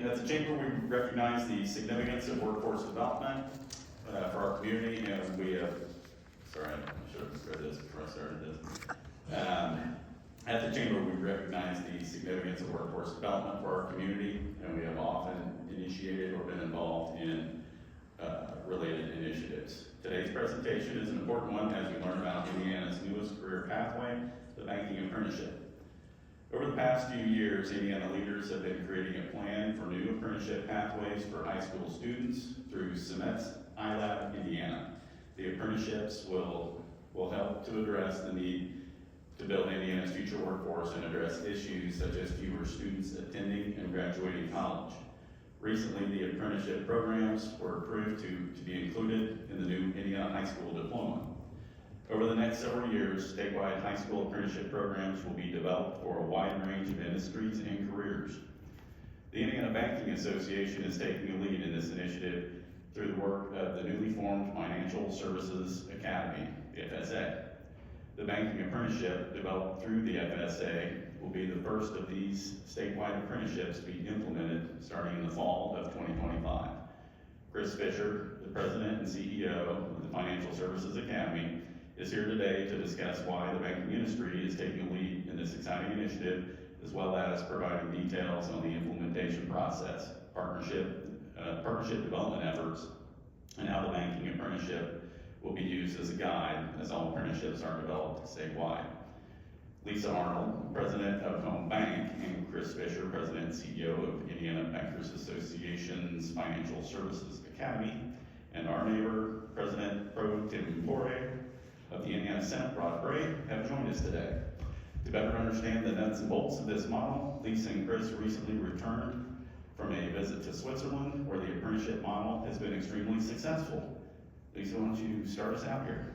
as a chamber, we recognize the significance of workforce development for our community, and we have, sorry, I should have read this before I started this. As a chamber, we recognize the significance of workforce development for our community, and we have often initiated or been involved in related initiatives. Today's presentation is an important one as we learn about Indiana's newest career pathway, the Banking Apprenticeship. Over the past few years, Indiana leaders have been creating a plan for new apprenticeship pathways for high school students through Cemets, iLab, Indiana. The apprenticeships will help to address the need to build Indiana's future workforce and address issues such as fewer students attending and graduating college. Recently, the apprenticeship programs were approved to be included in the new Indiana High School Diploma. Over the next several years, statewide high school apprenticeship programs will be developed for a wide range of industries and careers. The Indiana Banking Association is taking a lead in this initiative through the work of the newly formed Financial Services Academy, the FSA. The Banking Apprenticeship, developed through the FSA, will be the first of these statewide apprenticeships to be implemented starting in the fall of 2025. Chris Fisher, the President and CEO of the Financial Services Academy, is here today to discuss why the banking industry is taking a lead in this exciting initiative, as well as providing details on the implementation process, partnership development efforts, and how the banking apprenticeship will be used as a guide as all apprenticeships are developed statewide. Lisa Arnold, President of Home Bank, and Chris Fisher, President and CEO of Indiana Bankers Association's Financial Services Academy, and our neighbor, President Pro Tempore of the Indiana Senate, Rod Bray, have joined us today. To better understand the nuts and bolts of this model, Lisa and Chris recently returned from a visit to Switzerland, where the apprenticeship model has been extremely successful. Lisa, why don't you start us out here?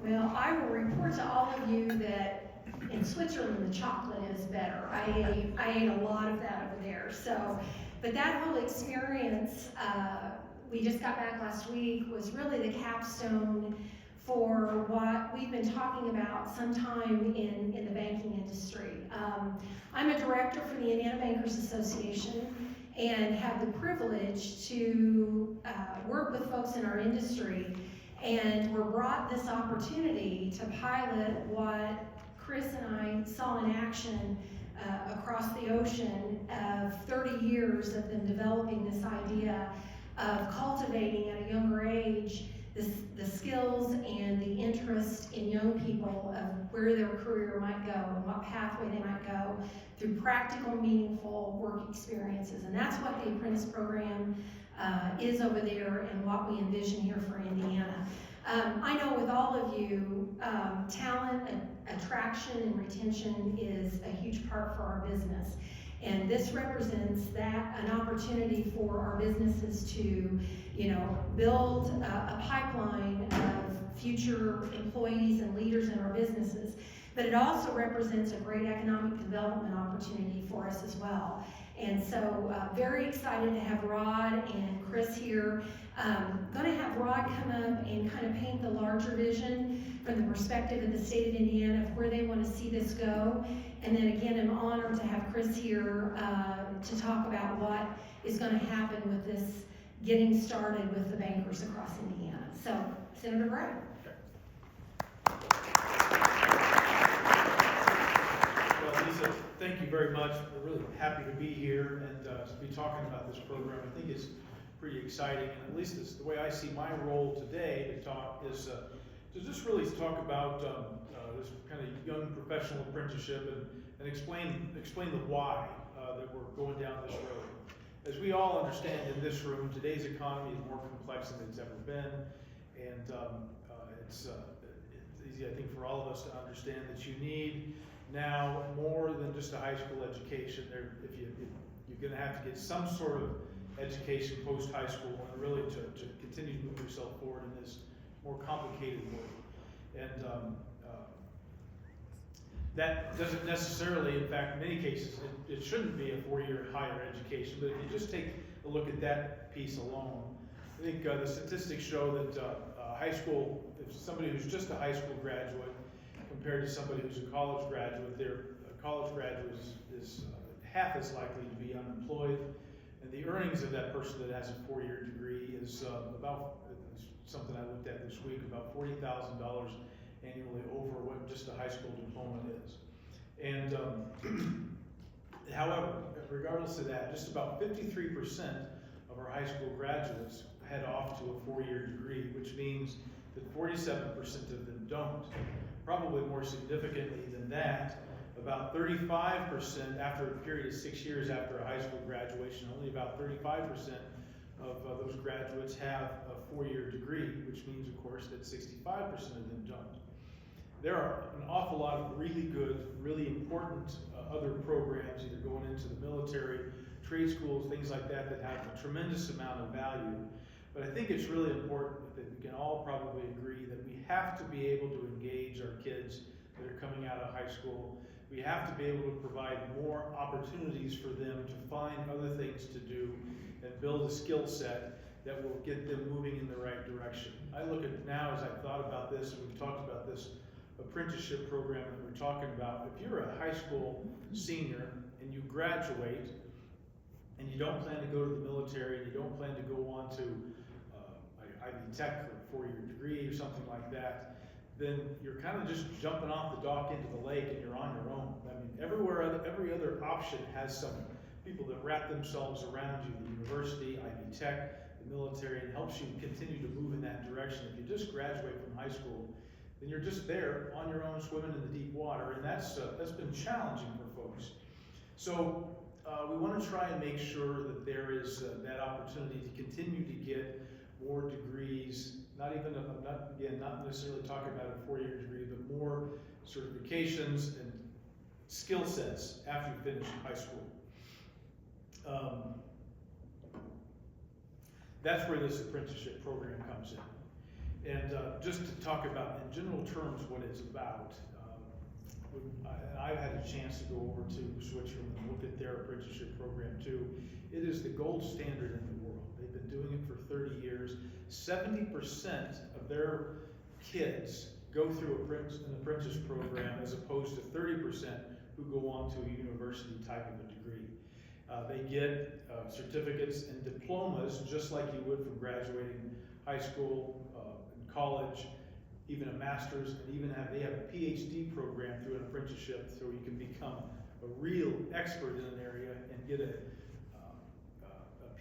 Well, I will report to all of you that in Switzerland the chocolate is better. I ate a lot of that over there. But that whole experience, we just got back last week, was really the capstone for what we've been talking about sometime in the banking industry. I'm a director for the Indiana Bankers Association and have the privilege to work with folks in our industry, and we're brought this opportunity to pilot what Chris and I saw in action across the ocean of 30 years of them developing this idea of cultivating at a younger age the skills and the interest in young people of where their career might go and what pathway they might go through practical, meaningful work experiences. And that's what the apprentice program is over there and what we envision here for Indiana. I know with all of you, talent, attraction, and retention is a huge part for our business. And this represents an opportunity for our businesses to, build a pipeline of future employees and leaders in our businesses. But it also represents a great economic development opportunity for us as well. And so very excited to have Rod and Chris here. Going to have Rod come up and kind of paint the larger vision from the perspective of the state of Indiana of where they want to see this go. And then again, I'm honored to have Chris here to talk about what is going to happen with this getting started with the bankers across Indiana. So, Senator Bray. Well, Lisa, thank you very much. We're really happy to be here and to be talking about this program. I think it's pretty exciting, and at least it's the way I see my role today to talk is to just really talk about this kind of young professional apprenticeship and explain the why that we're going down this road. As we all understand in this room, today's economy is more complex than it's ever been, and it's easy, I think, for all of us to understand that you need now more than just a high school education. You're going to have to get some sort of education post-high school and really to continue to move yourself forward in this more complicated world. And that doesn't necessarily, in fact, in many cases, it shouldn't be a 4-year higher education, but if you just take a look at that piece alone, I think the statistics show that high school, if somebody who's just a high school graduate compared to somebody who's a college graduate. A college graduate is half as likely to be unemployed, and the earnings of that person that has a 4-year degree is about, something I looked at this week, about $40,000 annually over what just a high school diploma is. And however, regardless of that, just about 53% of our high school graduates head off to a 4-year degree, which means that 47% of them don't. Probably more significantly than that, about 35% after a period of 6 years after a high school graduation, only about 35% of those graduates have a 4-year degree, which means, of course, that 65% of them don't. There are an awful lot of really good, really important other programs, either going into the military, trade schools, things like that, that have a tremendous amount of value. But I think it's really important that we can all probably agree that we have to be able to engage our kids that are coming out of high school. We have to be able to provide more opportunities for them to find other things to do and build a skill set that will get them moving in the right direction. I look at now, as I've thought about this, and we've talked about this apprenticeship program that we're talking about. If you're a high school senior and you graduate and you don't plan to go to the military and you don't plan to go on to Ivy Tech for a 4-year degree or something like that, then you're kind of just jumping off the dock into the lake and you're on your own. I mean, every other option has some people that wrap themselves around you, the university, Ivy Tech, the military, and helps you continue to move in that direction. If you just graduate from high school, then you're just there on your own, swimming in the deep water, and that's been challenging for folks. So we want to try and make sure that there is that opportunity to continue to get more degrees, not necessarily talking about a 4-year degree, but more certifications and skill sets after you finish high school. That's where this apprenticeship program comes in. And just to talk about, in general terms, what it's about, I've had a chance to go over to Switzerland and look at their apprenticeship program too. It is the gold standard in the world. They've been doing it for 30 years. 70% of their kids go through an apprentice program as opposed to 30% who go on to a university type of a degree. They get certificates and diplomas just like you would from graduating high school, college, even a master's, and even they have a PhD program through an apprenticeship, so you can become a real expert in an area and get a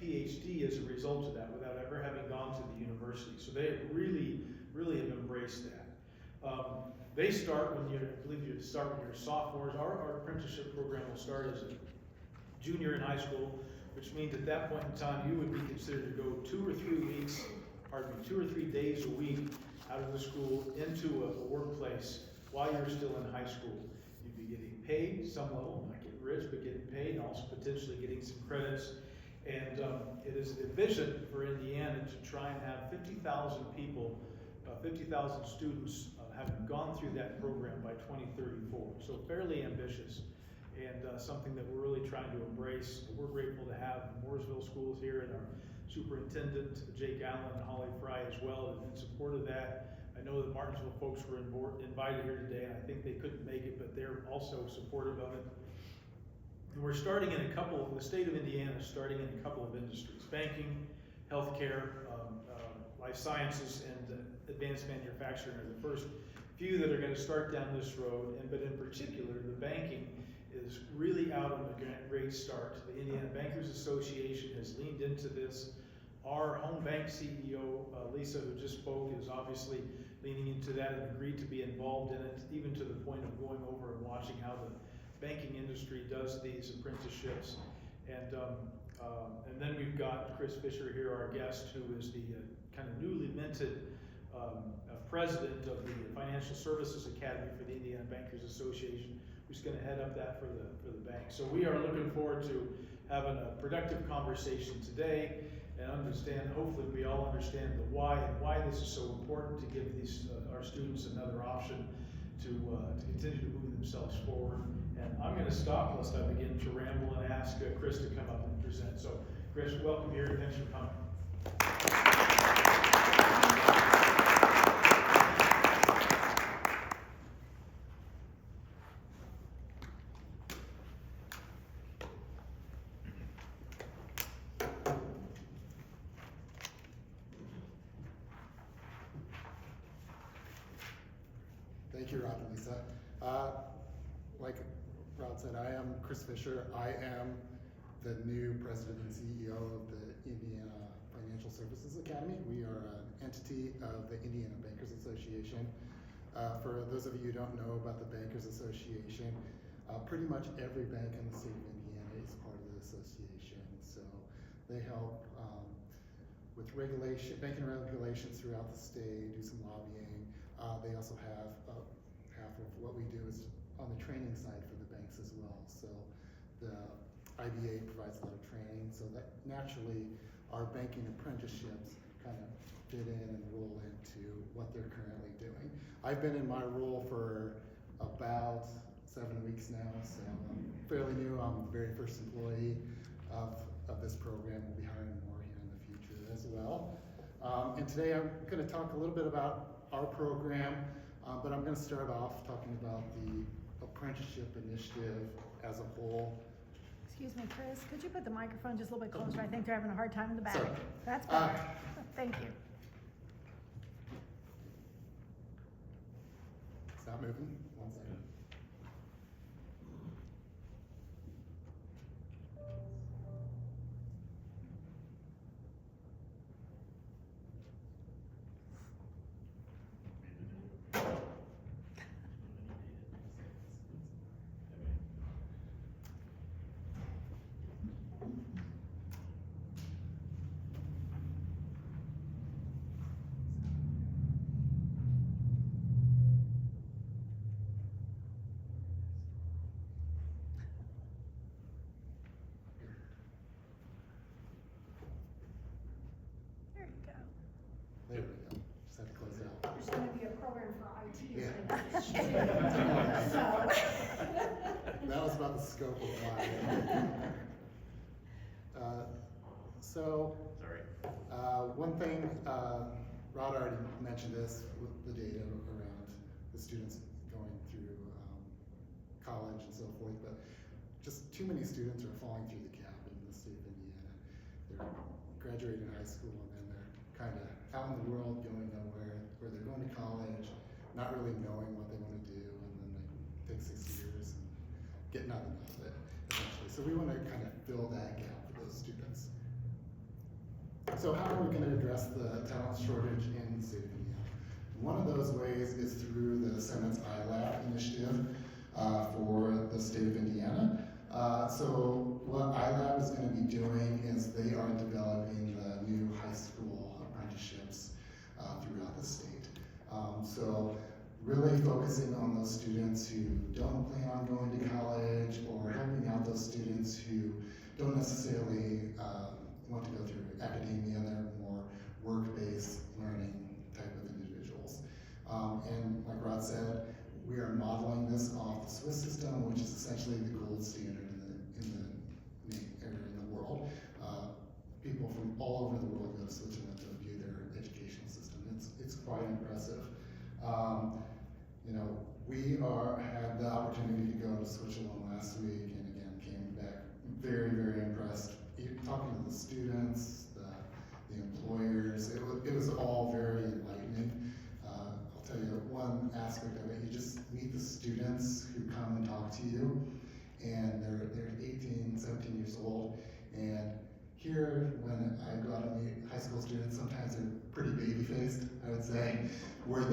PhD as a result of that without ever having gone to the university. So they really, really have embraced that. They start when I believe you start when you're sophomores. Our apprenticeship program will start as a junior in high school, which means at that point in time you would be considered to go 2 or 3 days a week out of the school into a workplace while you're still in high school. You'd be getting paid some level, not getting rich, but getting paid, and also potentially getting some credits. And it is the vision for Indiana to try and have 50,000 people, 50,000 students having gone through that program by 2034. So fairly ambitious, and something that we're really trying to embrace. We're grateful to have the Mooresville schools here and our superintendent, Jake Allen, and Holly Fry as well, in support of that. I know the Martinsville folks were invited here today, and I think they couldn't make it, but they're also supportive of it. And we're starting in the state of Indiana is starting in a couple of industries: banking, healthcare, life sciences, and advanced manufacturing are the first few that are going to start down this road. But in particular, the banking is really out on a great start. The Indiana Bankers Association has leaned into this. Our home bank CEO, Lisa, who just spoke, is obviously leaning into that and agreed to be involved in it, even to the point of going over and watching how the banking industry does these apprenticeships. And then we've got Chris Fisher here, our guest, who is the kind of newly minted president of the Financial Services Academy for the Indiana Bankers Association, who's going to head up that for the bank. So we are looking forward to having a productive conversation today and hopefully we all understand the why and why this is so important to give our students another option to continue to move themselves forward. And I'm going to stop lest I begin to ramble and ask Chris to come up and present. So Chris, welcome here and thanks for coming. Thank you, Rod and Lisa. Like Rod said, I am Chris Fisher. I am the new president and CEO of the Indiana Financial Services Academy. We are an entity of the Indiana Bankers Association. For those of you who don't know about the Bankers Association, pretty much every bank in the state of Indiana is part of the association. So they help with banking regulations throughout the state, do some lobbying. They also have half of what we do is on the training side for the banks as well. So the IBA provides a lot of training, so that naturally our banking apprenticeships kind of fit in and roll into what they're currently doing. I've been in my role for about 7 weeks now, so I'm fairly new. I'm the very first employee of this program. We'll be hiring more here in the future as well. And today I'm going to talk a little bit about our program, but I'm going to start off talking about the apprenticeship initiative as a whole. Excuse me, Chris, could you put the microphone just a little bit closer? I think they're having a hard time in the back. Sorry. That's better. Thank you. Stop moving. 1 second. There you go. There we go. Just had to close it out. There's gonna be a program for IT. Yeah. So. That was about the scope of why. Sorry. One thing, Rod already mentioned this with the data around the students going through college and so forth, but just too many students are falling through the gap in the state of Indiana. They're graduating high school and then they're kind of out in the world going nowhere, or they're going to college, not really knowing what they want to do, and then they take 6 years and get nothing out of it, essentially. So we want to kind of fill that gap for those students. So how are we going to address the talent shortage in the state of Indiana? One of those ways is through the Cemets iLab initiative for the state of Indiana. So what iLab is going to be doing is they are developing the new high school apprenticeships throughout the state. So really focusing on those students who don't plan on going to college, or helping out those students who don't necessarily want to go through academia. They're more work-based learning type of individuals. And like Rod said, we are modeling this off the Swiss system, which is essentially the gold standard in the world. People from all over the world go to Switzerland to view their educational system. It's quite impressive. You know, we had the opportunity to go to Switzerland last week, and again came back very, very impressed. Talking to the students, the employers, it was all very enlightening. I'll tell you one aspect of it: you just meet the students who come and talk to you, and they're 18, 17 years old, and here, when I go out and meet high school students, sometimes they're pretty baby-faced, I would say. Where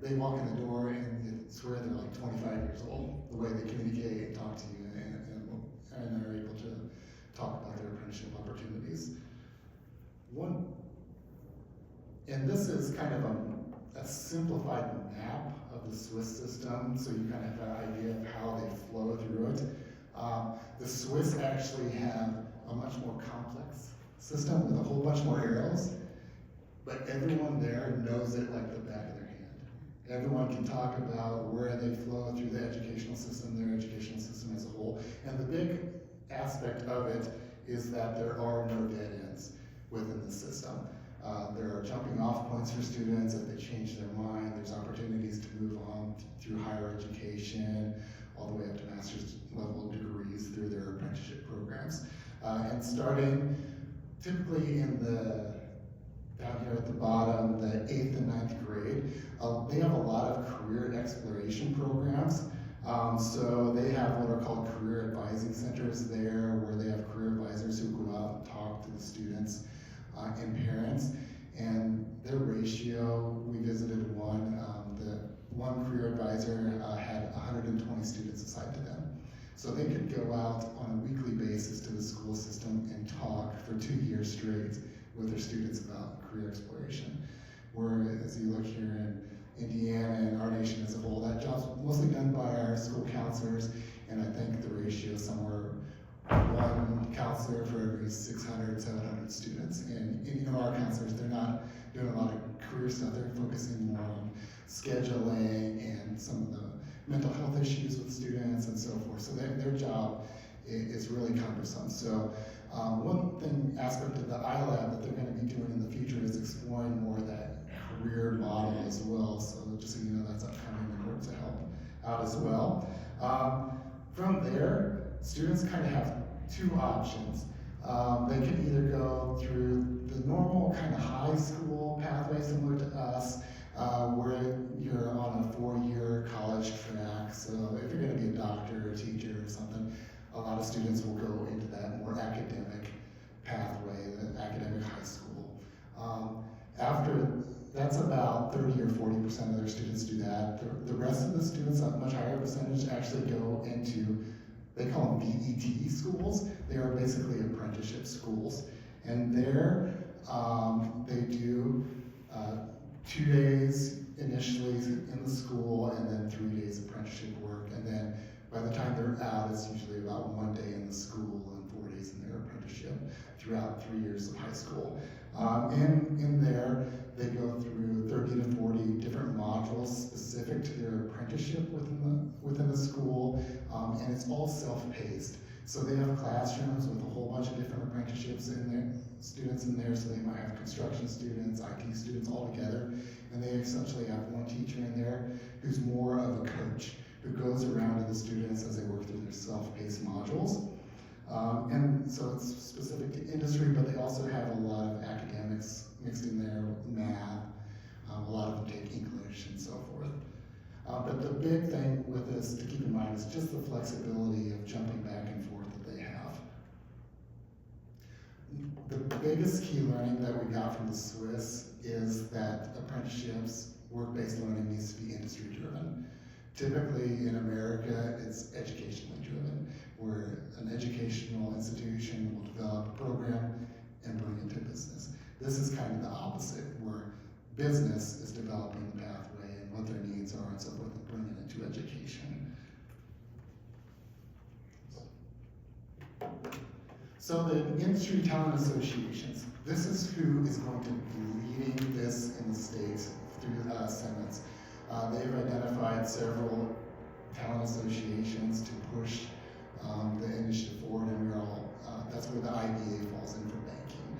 they walk in the door and you swear they're like 25 years old, the way they communicate and talk to you, and are able to talk about their apprenticeship opportunities. And this is kind of a simplified map of the Swiss system, so you kind of have an idea of how they flow through it. The Swiss actually have a much more complex system with a whole bunch more arrows, but everyone there knows it like the back of their hand. Everyone can talk about where they flow through the educational system, their educational system as a whole, and the big aspect of it is that there are no dead ends within the system. There are jumping off points for students if they change their mind. There's opportunities to move on through higher education, all the way up to master's level degrees through their apprenticeship programs. And starting typically in the down here at the bottom, the 8th and 9th grade, they have a lot of career exploration programs. So they have what are called career advising centers there, where they have career advisors who go out and talk to the students and parents. And their ratio, we visited one, the one career advisor had 120 students assigned to them. So they could go out on a weekly basis to the school system and talk for 2 years straight with their students about career exploration. Whereas you look here in Indiana and our nation as a whole, that job's mostly done by our school counselors, and I think the ratio is somewhere one counselor for every 600, 700 students. And you know, our counselors, they're not doing a lot of career stuff, they're focusing more on scheduling and some of the mental health issues with students and so forth. So their job is really cumbersome. So one aspect of the iLab that they're going to be doing in the future is exploring more of that career model as well. So just so you know, that's upcoming and work to help out as well. From there, students kind of have two options. They can either go through the normal kind of high school pathway similar to us, where you're on a 4-year college track. So if you're going to be a doctor or a teacher or something, a lot of students will go into that more academic pathway, the academic high school. After that's about 30 or 40% of their students do that. The rest of the students, a much higher percentage, actually go into, they call them VET schools. They are basically apprenticeship schools. And there, they do 2 days initially in the school, and then 3 days apprenticeship work. And then by the time they're out, it's usually about 1 day in the school and 4 days in their apprenticeship throughout 3 years of high school. In there, they go through 30 to 40 different modules specific to their apprenticeship within the school, and it's all self-paced. So they have classrooms with a whole bunch of different apprenticeships in there, students in there. So they might have construction students, IT students all together, and they essentially have one teacher in there who's more of a coach, who goes around to the students as they work through their self-paced modules. And so it's specific to industry, but they also have a lot of academics mixed in there, math, a lot of them take English and so forth. But the big thing with this to keep in mind is just the flexibility of jumping back and forth that they have. The biggest key learning that we got from the Swiss is that apprenticeships, work-based learning needs to be industry-driven. Typically in America, it's educationally driven, where an educational institution will develop a program and bring it to business. This is kind of the opposite, where business is developing the pathway and what their needs are and so forth, and bringing it to education. So the industry talent associations, this is who is going to be leading this in the States through Cemets. They've identified several talent associations to push the initiative forward, and we're all, that's where the IBA falls in for banking.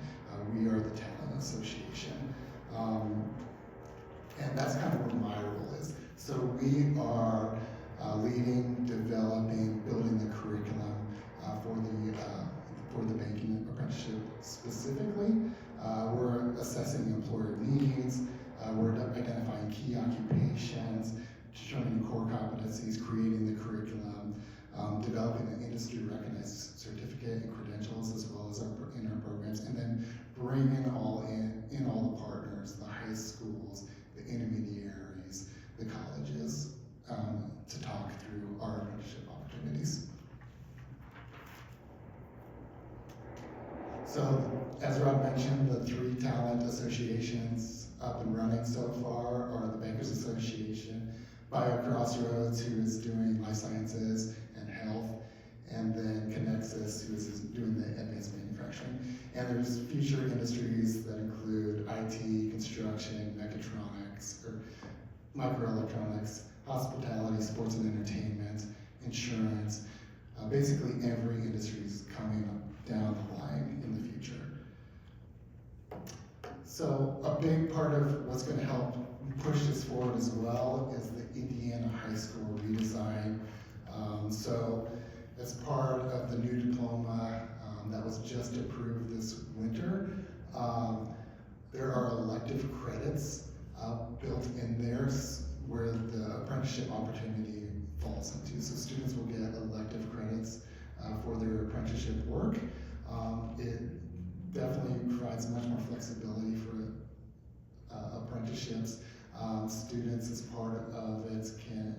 We are the talent association. And that's kind of where my role is. So we are leading, developing, building the curriculum for the banking apprenticeship specifically. We're assessing employer needs. We're identifying key occupations, determining core competencies, creating the curriculum, developing an industry-recognized certificate and credentials, as well as in our programs, and then bringing all the partners, the high schools, the intermediaries, the colleges, to talk through our apprenticeship opportunities. So, as Rob mentioned, the 3 talent associations up and running so far are the Bankers Association, BioCrossroads, who is doing life sciences and health, and then Connexus, who is doing the advanced manufacturing. And there's future industries that include IT, construction, mechatronics, or microelectronics, hospitality, sports and entertainment, insurance. Basically every industry is coming down the line in the future. So a big part of what's going to help push this forward as well is the Indiana High School redesign. So as part of the new diploma that was just approved this winter, There are elective credits built in there where the apprenticeship opportunity falls into. So students will get elective credits for their apprenticeship work. It definitely provides much more flexibility for apprenticeships. Students, as part of it, can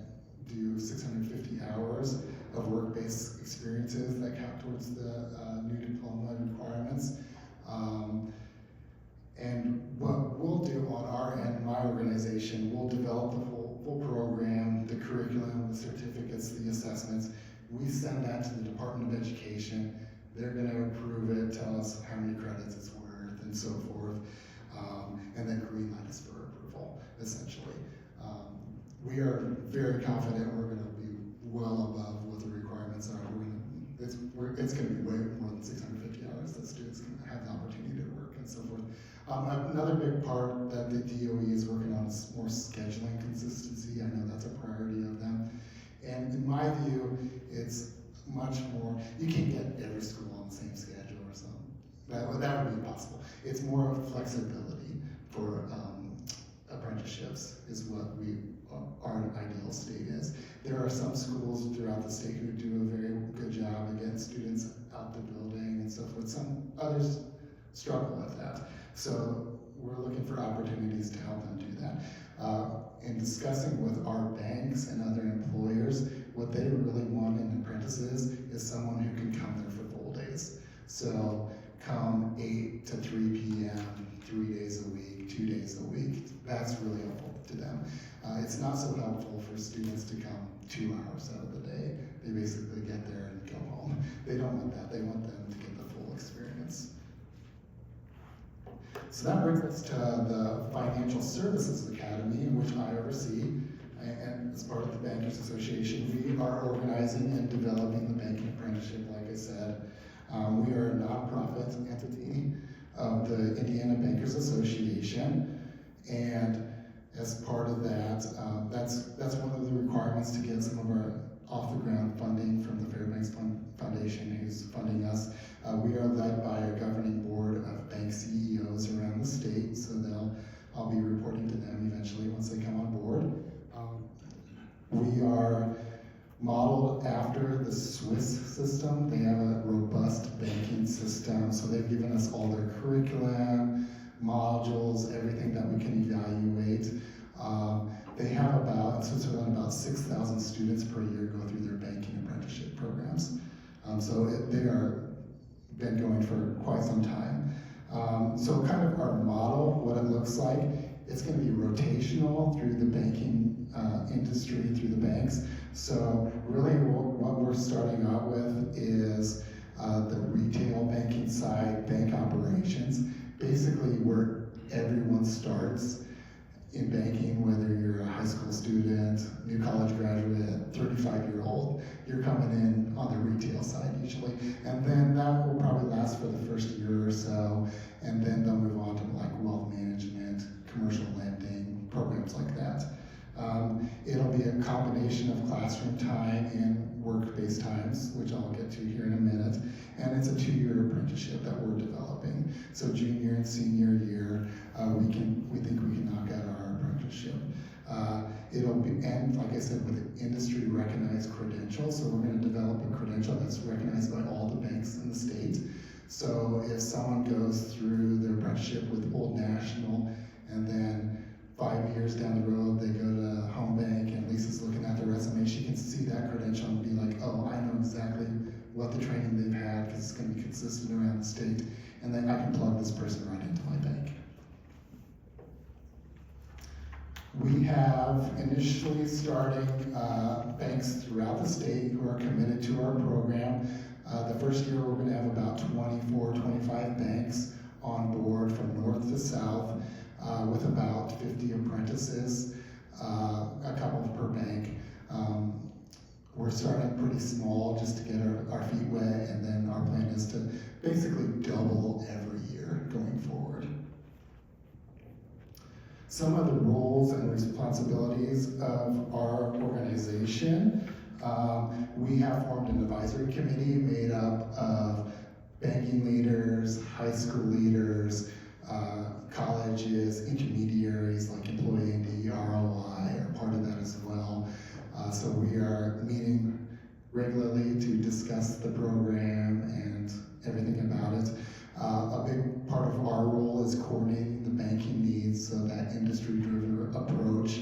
do 650 hours of work-based experiences that count towards the new diploma requirements. And what we'll do on our end, my organization, we'll develop the full program, the curriculum, the certificates, the assessments. We send that to the Department of Education. They're gonna approve it, tell us how many credits it's worth, and so forth, and then green light us for approval, essentially. We are very confident we're gonna be well above what the requirements are. It's gonna be way more than 650 hours that students can have the opportunity to work and so forth. Another big part that the DOE is working on is more scheduling consistency. I know that's a priority of them. And in my view, it's much more, you can't get every school on the same schedule or something. That would be impossible. It's more of flexibility for apprenticeships is what our ideal state is. There are some schools throughout the state who do a very good job of getting students out the building and so forth. Some others struggle with that. So we're looking for opportunities to help them do that. In discussing with our banks and other employers, what they really want in apprentices is someone who can come there for full days. So come 8 to 3 p.m., 3 days a week, 2 days a week. That's really helpful to them. It's not so helpful for students to come 2 hours out of the day. They basically get there and go home. They don't want that. They want them to get the full experience. So that brings us to the Financial Services Academy, which I oversee. And as part of the Bankers Association, we are organizing and developing the Banking Apprenticeship, like I said. We are a nonprofit entity of the Indiana Bankers Association. And as part of that, that's one of the requirements to get some of our off-the-ground funding from the Fairbanks Foundation, who's funding us. We are led by a governing board of bank CEOs around the state, so I'll be reporting to them eventually once they come on board. We are modeled after the Swiss system. They have a robust banking system, so they've given us all their curriculum, modules, everything that we can evaluate. They have in Switzerland, about 6,000 students per year go through their banking apprenticeship programs. They are been going for quite some time. So kind of our model, what it looks like, it's going to be rotational through the banking industry, through the banks. So really what we're starting out with is the retail banking side, bank operations, basically where everyone starts in banking, whether you're a high school student, new college graduate, 35-year-old, you're coming in on the retail side usually. And then that will probably last for the first year or so, and then they'll move on to like wealth management, commercial lending, programs like that. It'll be a combination of classroom time and work-based times, which I'll get to here in a minute. And it's a 2-year apprenticeship that we're developing. So junior and senior year, we think we can knock out our apprenticeship. It'll end, like I said, with an industry recognized credential. So we're going to develop a credential that's recognized by all the banks in the state. So if someone goes through their apprenticeship with Old National and then 5 years down the road, they go to Home Bank and Lisa's looking at their resume, she can see that credential and be like, oh, I know exactly what the training they've had because it's going to be consistent around the state, and then I can plug this person right into my bank. We have initially starting banks throughout the state who are committed to our program. The first year we're going to have about 24, 25 banks on board from north to south. With about 50 apprentices, a couple per bank. We're starting pretty small just to get our feet wet, and then our plan is to basically double every year going forward. Some of the roles and responsibilities of our organization. We have formed an advisory committee made up of banking leaders, high school leaders, colleges, intermediaries like Employee ID, ROI are part of that as well. So we are meeting regularly to discuss the program and everything about it. A big part of our role is coordinating the banking needs, so that industry-driven approach.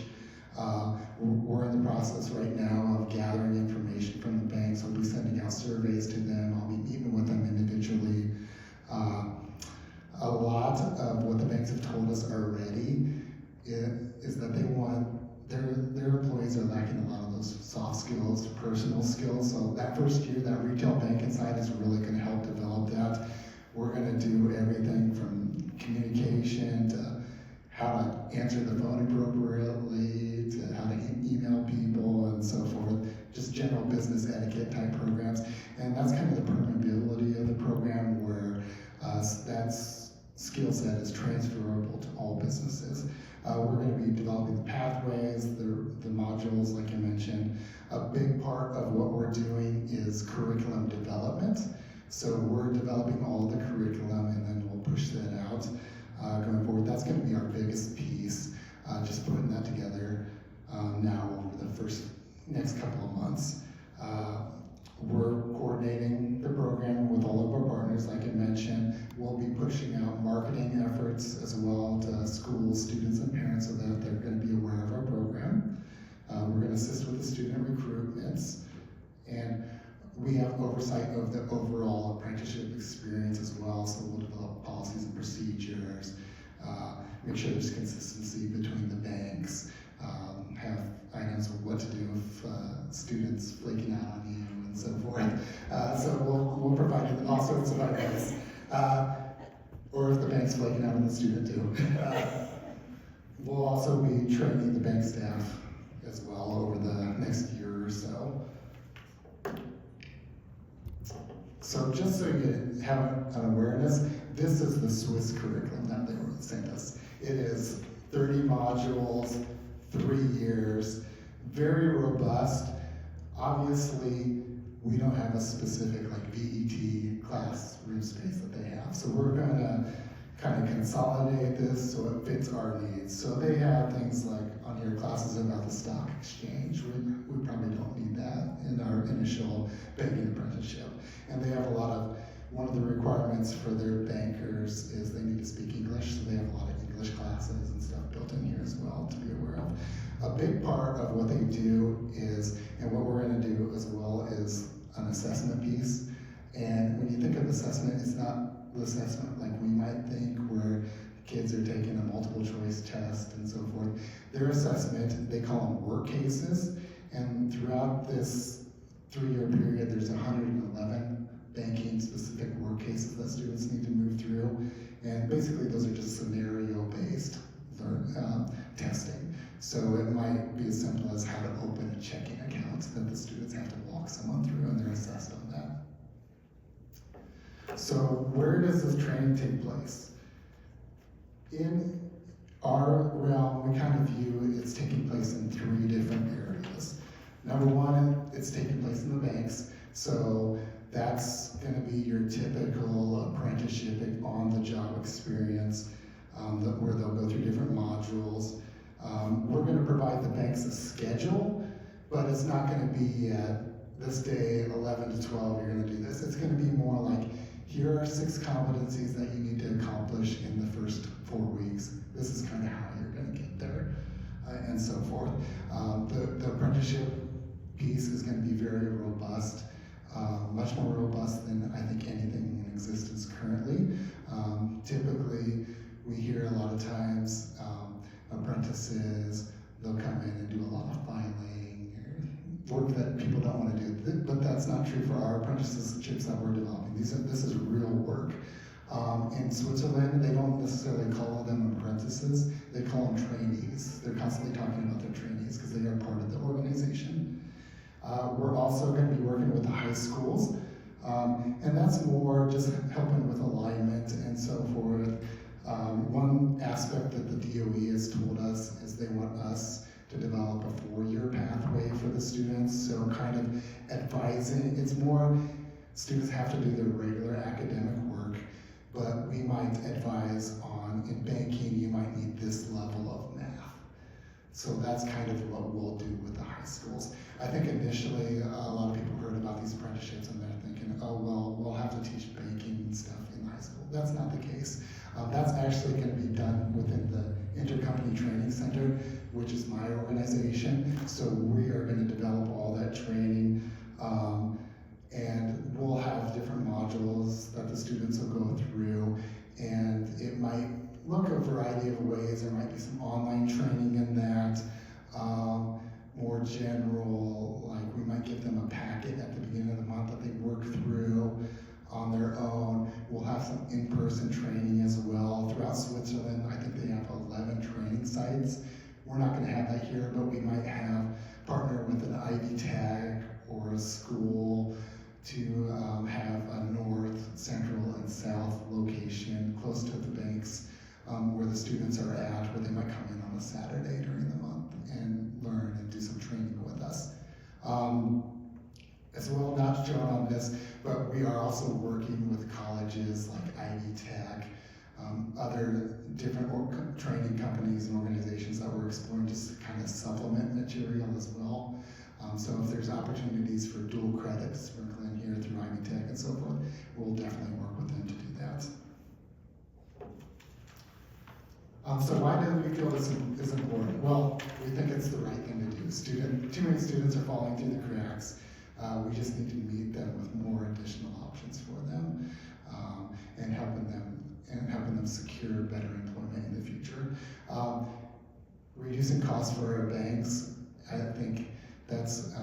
We're in the process right now of gathering information from the banks. We'll be sending out surveys to them. I'll be meeting with them individually. A lot of what the banks have told us already is that they want, their employees are lacking a lot of those soft skills, personal skills. So that first year, that retail banking side is really going to help develop that. We're going to do everything from communication to how to answer the phone appropriately, to how to email people and so forth, just general business etiquette type programs. And that's kind of the permeability of the program, where that skill set is transferable to all businesses. We're going to be developing the pathways, the modules, like I mentioned. A big part of what we're doing is curriculum development. So we're developing all the curriculum, and then we'll push that out going forward. That's going to be our biggest piece, just putting that together now over the next couple of months. We're coordinating the program with all of our partners, like I mentioned. We'll be pushing out marketing efforts as well to schools, students, and parents, so that they're going to be aware of our program. We're going to assist with the student recruitments, and we have oversight of the overall apprenticeship experience as well, so we'll develop policies and procedures, make sure there's consistency between the banks, have items of what to do if students flaking out on you and so forth. So we'll provide all sorts of items, or if the bank's flaking out on the student too. We'll also be training the bank staff as well over the next year or so. So just so you have an awareness, this is the Swiss curriculum that they sent us. It is 30 modules, 3 years, very robust. Obviously, we don't have a specific like VET classroom space that they have. So we're gonna kind of consolidate this so it fits our needs. So they have things like on your classes about the stock exchange. We probably don't need that in our initial banking apprenticeship. And they have a lot of, one of the requirements for their bankers is they need to speak English, so they have a lot of English classes and stuff built in here as well to be aware of. A big part of what they do is, and what we're gonna do as well, is an assessment piece. And when you think of assessment, it's not the assessment like we might think, where kids are taking a multiple choice test and so forth. Their assessment, they call them work cases, and throughout this 3-year period, there's 111 banking specific work cases that students need to move through. And basically those are just scenario based testing. So it might be as simple as how to open a checking account that the students have to walk someone through, and they're assessed on that. So where does this training take place? In our realm, we kind of view it's taking place in 3 different areas. Number one, it's taking place in the banks. So that's going to be your typical apprenticeship on-the-job experience, where they'll go through different modules. We're going to provide the banks a schedule, but it's not going to be at this day, 11 to 12, you're going to do this. It's going to be more like, here are 6 competencies that you need to accomplish in the first 4 weeks. This is kind of how you're going to get there, and so forth. The apprenticeship piece is going to be very robust, much more robust than I think anything in existence currently. Typically, we hear a lot of times apprentices, they'll come in and do a lot of filing, or work that people don't want to do, but that's not true for our apprenticeships that we're developing. This is real work. In Switzerland, they don't necessarily call them apprentices, they call them trainees. They're constantly talking about their trainees because they are part of the organization. We're also going to be working with the high schools, and that's more just helping with alignment and so forth. One aspect that the DOE has told us is they want us to develop a 4-year pathway for the students, so kind of advising. It's more, students have to do their regular academic work, but we might advise on, in banking, you might need this level of math. So that's kind of what we'll do with the high schools. I think initially a lot of people heard about these apprenticeships and they're thinking, oh, well, we'll have to teach banking and stuff in high school. That's not the case. That's actually going to be done within the Intercompany Training Center, which is my organization. So we are going to develop all that training, and we'll have different modules that the students will go through, and it might look a variety of ways. There might be some online training in that, more general, like we might give them a packet at the beginning of the month that they work through on their own. We'll have some in-person training as well. Throughout Switzerland, I think they have 11 training sites. We're not gonna have that here, but we might have partner with an Ivy Tech or a school to have a north, central, and south location close to the banks where the students are at, where they might come in on a Saturday during the month and learn and do some training with us. As well, not shown on this, but we are also working with colleges like Ivy Tech, other different training companies and organizations that we're exploring just to kind of supplement material as well. So if there's opportunities for dual credits sprinkling here through Ivy Tech and so forth, we'll definitely work with them to do that. So why do we feel this is important? Well, we think it's the right thing to do. Too many students are falling through the cracks. We just need to meet them with more additional options for them, and helping them secure better employment in the future. Reducing costs for our banks, I think that's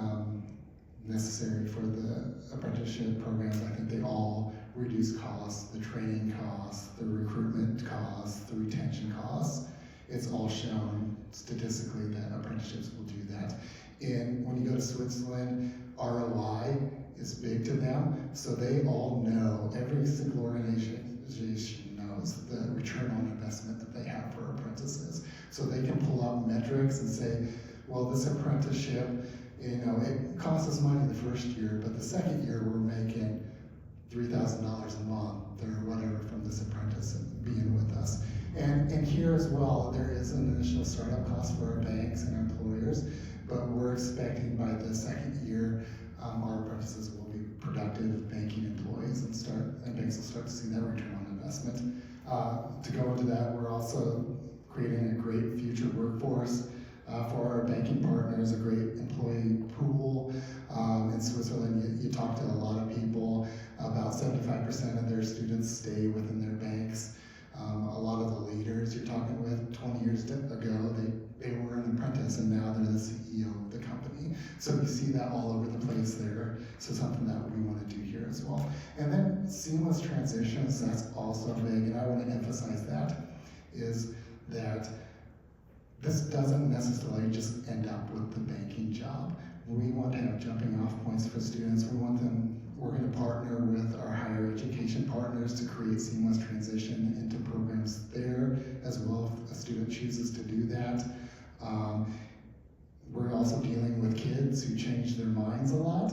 necessary for the apprenticeship programs. I think they all reduce costs, the training costs, the recruitment costs, the retention costs. It's all shown statistically that apprenticeships will do that. And when you go to Switzerland, ROI is big to them, so they all know, every single organization knows the return on investment that they have for apprentices. So they can pull up metrics and say, well, this apprenticeship, it costs us money the first year, but the second year we're making $3,000 a month or whatever from this apprentice being with us. And here as well, there is an initial startup cost for our banks and employers, but we're expecting by the second year, our apprentices will be productive banking employees and banks will start to see that return on investment. To go into that, we're also creating a great future workforce for our banking partners, a great employee pool. In Switzerland, you talk to a lot of people, about 75% of their students stay within their banks. A lot of the leaders you're talking with 20 years ago, they were an apprentice and now they're the CEO of the company. So you see that all over the place there. So something that we want to do here as well. And then seamless transitions, that's also big, and I want to emphasize that, is that this doesn't necessarily just end up with the banking job. We want to have jumping off points for students. We're going to partner with our higher education partners to create seamless transition into programs there as well if a student chooses to do that. We're also dealing with kids who change their minds a lot.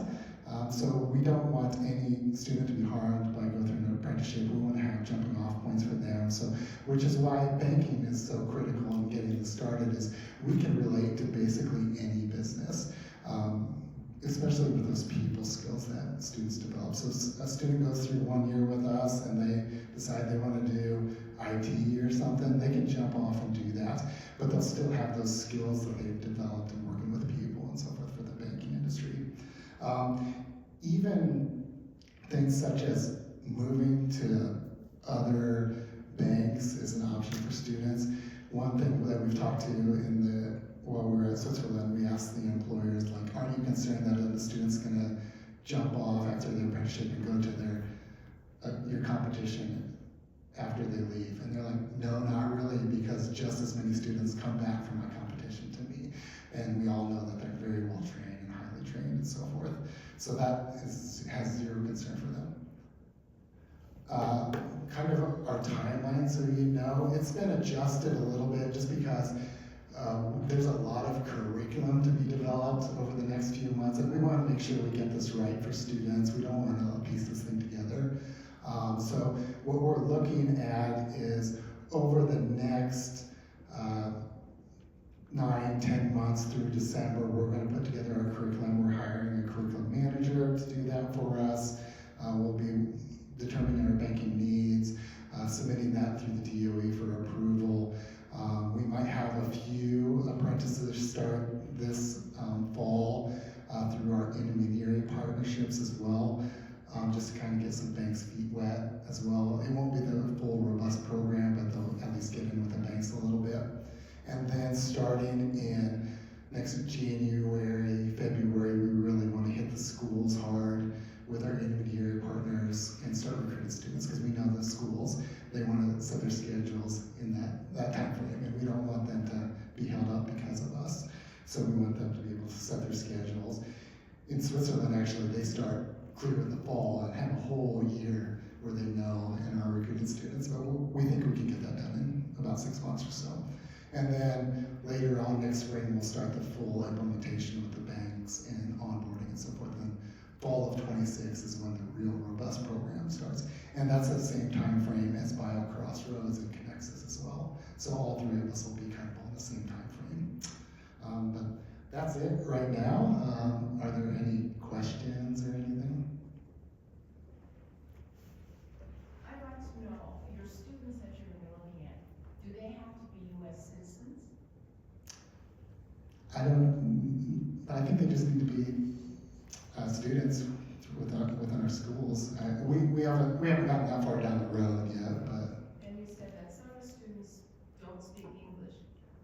So we don't want any student to be harmed by going through an apprenticeship. We want to have jumping off points for them. So, which is why banking is so critical in getting this started, is we can relate to basically any business. Especially with those people skills that students develop. So a student goes through 1 year with us and they decide they want to do IT or something, they can jump off and do that, but they'll still have those skills that they've developed in working with people and so forth for the banking industry. Even things such as moving to other banks is an option for students. One thing that we've talked to while we were at Switzerland, we asked the employers, like, aren't you concerned that the student's gonna jump off after their apprenticeship and go to your competition after they leave? And they're like, no, not really, because just as many students come back from my competition to me. And we all know that they're very well trained and highly trained and so forth. So that has zero concern for them. Kind of our timeline, so you know, it's been adjusted a little bit just because there's a lot of curriculum to be developed over the next few months, and we want to make sure we get this right for students. We don't want to piece this thing together. So what we're looking at is over the next 9-10 months through December, we're going to put together our curriculum. We're hiring a curriculum manager to do that for us. We'll be determining our banking needs, submitting that through the DOE for approval. We might have a few apprentices start this fall through our intermediary partnerships as well, just to kind of get some banks' feet wet as well. It won't be the full robust program, but they'll at least get in with the banks a little bit. And then starting in next January, February, we really want to hit the schools hard with our intermediary partners and start recruiting students, because we know the schools, they want to set their schedules in that time frame, and we don't want them to be held up because of us. So we want them to be able to set their schedules. In Switzerland, actually, they start clear in the fall and have a whole year where they know and are recruiting students, but we think we can get that done in about 6 months or so. And then later on next spring, we'll start the full implementation with the banks and onboarding and so forth. And fall of 26 is when the real robust program starts. And that's the same time frame as Bio Crossroads and Connexus as well. So all three of us will be kind of on the same time frame. But that's it right now. Are there any questions or anything? I'd like to know, your students that you're going to be looking at, do they have to be U.S. citizens? I think they just need to be students within our schools. We haven't gotten that far down the road yet, but. And you said that some of the students don't speak English,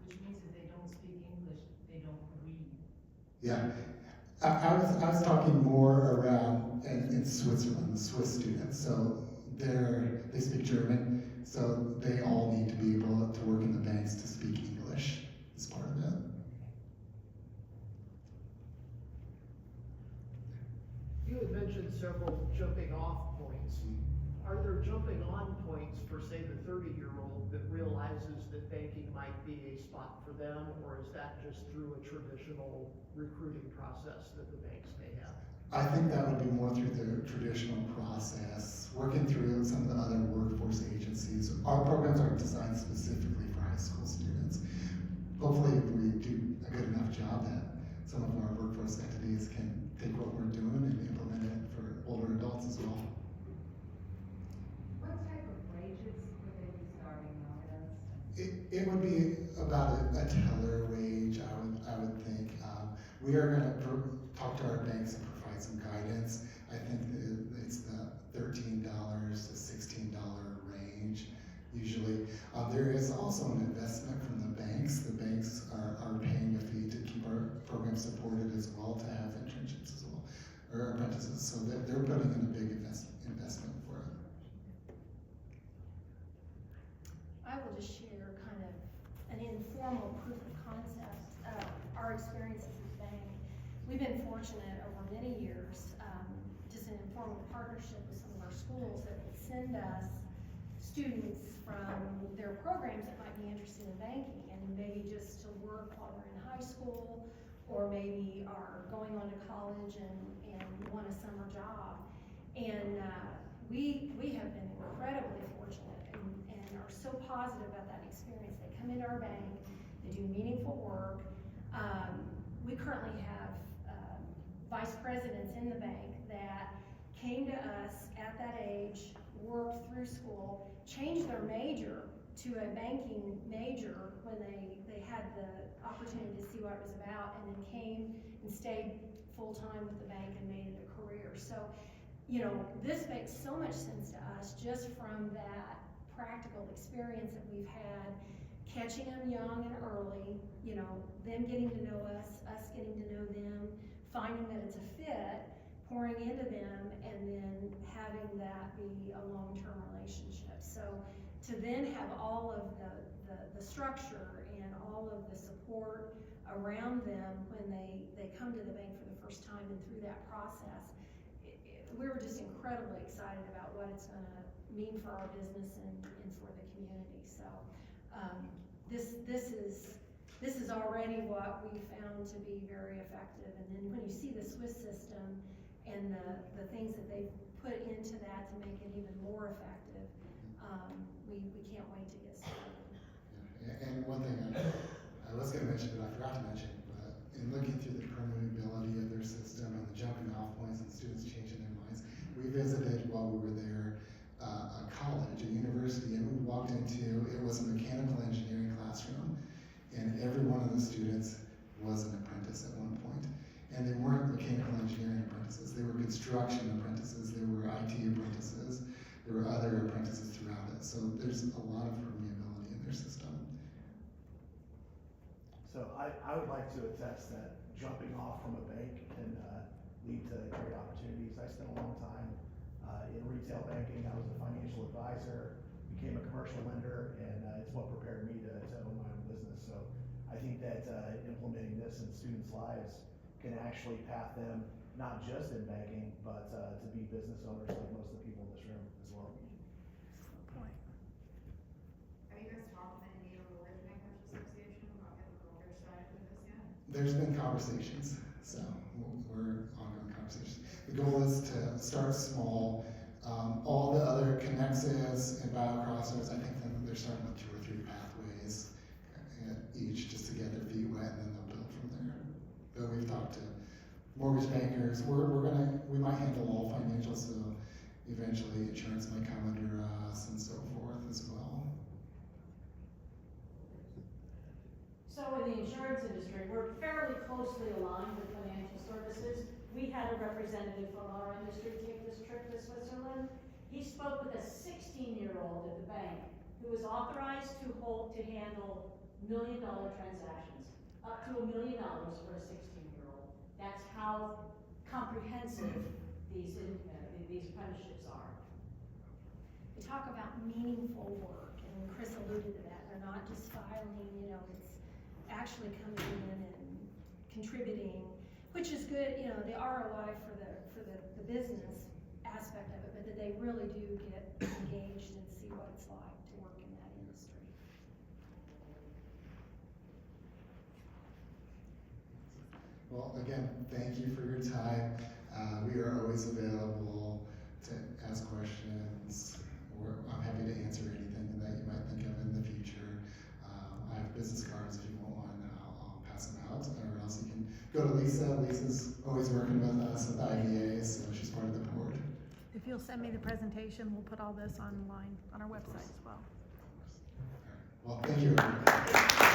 which means if they don't speak English, they don't read. Yeah, I was talking more around in Switzerland, the Swiss students. So they speak German, so they all need to be able to work in the banks to speak English as part of it. You had mentioned several jumping off points. Are there jumping on points for, say, the 30-year-old that realizes that banking might be a spot for them, or is that just through a traditional recruiting process that the banks may have? I think that would be more through the traditional process, working through some of the other workforce agencies. Our programs are designed specifically for high school students. Hopefully, if we do a good enough job, that some of our workforce entities can take what we're doing and implement it for older adults as well. What type of wages would they be starting out as? It would be about a teller wage, I would think. We are going to talk to our banks and provide some guidance. I think it's the $13 to $16 range usually. There is also an investment from the banks. The banks are paying a fee to keep our program supported as well, to have internships as well, or apprentices. So they're putting in a big investment for it. I will just share kind of an informal proof of concept of our experiences at the bank. We've been fortunate over many years, just an informal partnership with some of our schools that would send us students from their programs that might be interested in banking, and maybe just to work while they're in high school, or maybe are going on to college and want a summer job. And we have been incredibly fortunate and are so positive about that experience. They come into our bank, they do meaningful work. We currently have vice presidents in the bank that came to us at that age, worked through school, changed their major to a banking major when they had the opportunity to see what it was about, and then came and stayed full-time with the bank and made it a career. So, you know, this makes so much sense to us just from that practical experience that we've had, catching them young and early, you know, them getting to know us getting to know them, finding that it's a fit, pouring into them, and then having that be a long-term relationship. So to then have all of the structure and all of the support around them when they come to the bank for the first time and through that process, we were just incredibly excited about what it's going to mean for our business and for the community. So this is already what we found to be very effective. And then when you see the Swiss system and and the things that they've put into that to make it even more effective, we can't wait to get started. Yeah, and one thing I was gonna mention, but I forgot to mention, but in looking through the permeability of their system and the jumping off points and students changing their minds, we visited while we were there, a college, a university, and we walked into, it was a mechanical engineering classroom, and every one of the students was an apprentice at one point. And they weren't mechanical engineering apprentices, they were construction apprentices, they were IT apprentices, there were other apprentices throughout it. So there's a lot of permeability in their system. So I would like to attest that jumping off from a bank can lead to great opportunities. I spent a long time in retail banking. I was a financial advisor, became a commercial lender, and it's what prepared me to own my own business. So I think that implementing this in students' lives can actually path them not just in banking, but to be business owners like most of the people in this room as well. Point. Have you guys talked with any of the Bankers Association about getting their side with this yet? There's been conversations, so we're ongoing conversations. The goal is to start small. All the other connexes and biocrossers, I think that they're starting with 2 or 3 pathways each just to get their feet wet, and then they'll build from there. But we've talked to mortgage bankers. We might handle all financials, so eventually insurance might come under us and so forth as well. So in the insurance industry, we're fairly closely aligned with financial services. We had a representative from our industry take this trip to Switzerland. He spoke with a 16-year-old at the bank who was authorized to handle $1 million transactions, up to $1 million for a 16-year-old. That's how comprehensive these apprenticeships are. We talk about meaningful work, and Chris alluded to that. They're not just filing, it's actually coming in and contributing, which is good, the ROI for the business aspect of it, but that they really do get engaged and see what it's like to work in that industry. Well, again, thank you for your time. We are always available to ask questions. I'm happy to answer anything that you might think of in the future. I have business cards if you want one. I'll pass them out, or else you can go to Lisa. Lisa's always working with us at the IVA, so she's part of the board. If you'll send me the presentation, we'll put all this online on our website as well. Well, thank you, everybody.